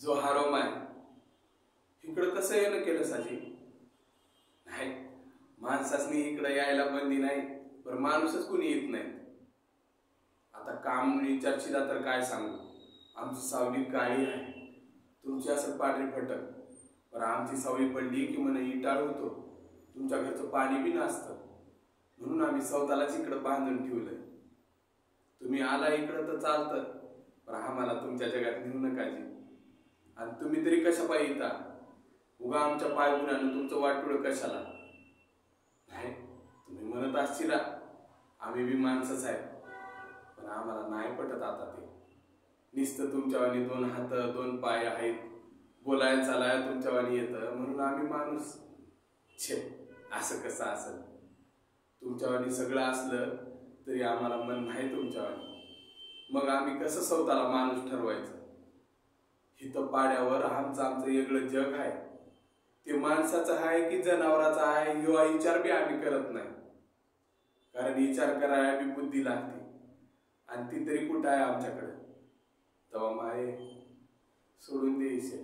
जो हारोम आहे इकडं कसं येणं केलं साजी? नाही, माणसासनी इकडं यायला बंदी नाही, पण माणूसच कोणी येत नाही. आता काम विचारशील तर काय सांगू, आमची सावली काळी आहे, तुमची असं पांढरी फटक. पण आमची सावली पडली की मन इटाळ होतो, तुमच्या घरचं पाणी बी नसतं. म्हणून आम्ही स्वतःलाच इकडं बांधून ठेवलंय. तुम्ही आला इकडं तर चालतं, पण आम्हाला तुमच्या जगात नेऊ नका जी. आणि तुम्ही तरी कशा पायी येता? उगा आमच्या पायगुणानं तुमचं वाटोळं कशाला? नाही, तुम्ही म्हणत असतील आम्ही बी माणसंच आहे, पण आम्हाला नाही पटत आता ते. नुसतं तुमच्यावानी 2 हात 2 पाय आहेत, बोलायला चालायला तुमच्यावानी येतं म्हणून आम्ही माणूस. छे, असं कसं असेल? तुमच्यावानी सगळं असलं तरी आम्हाला मन नाही तुमच्यावानी. मग आम्ही कसं स्वतःला माणूस ठरवायचं? इथं पाड्यावर आमचं वेगळं जग आहे. ते माणसाचं आहे की जनावराचं आहे हा विचार बी आम्ही करत नाही. कारण विचार करायला बी बुद्धी लागते, आणि ती तरी कुठं आहे आमच्याकडे? तेव्हा माये सोडून द्यायचे.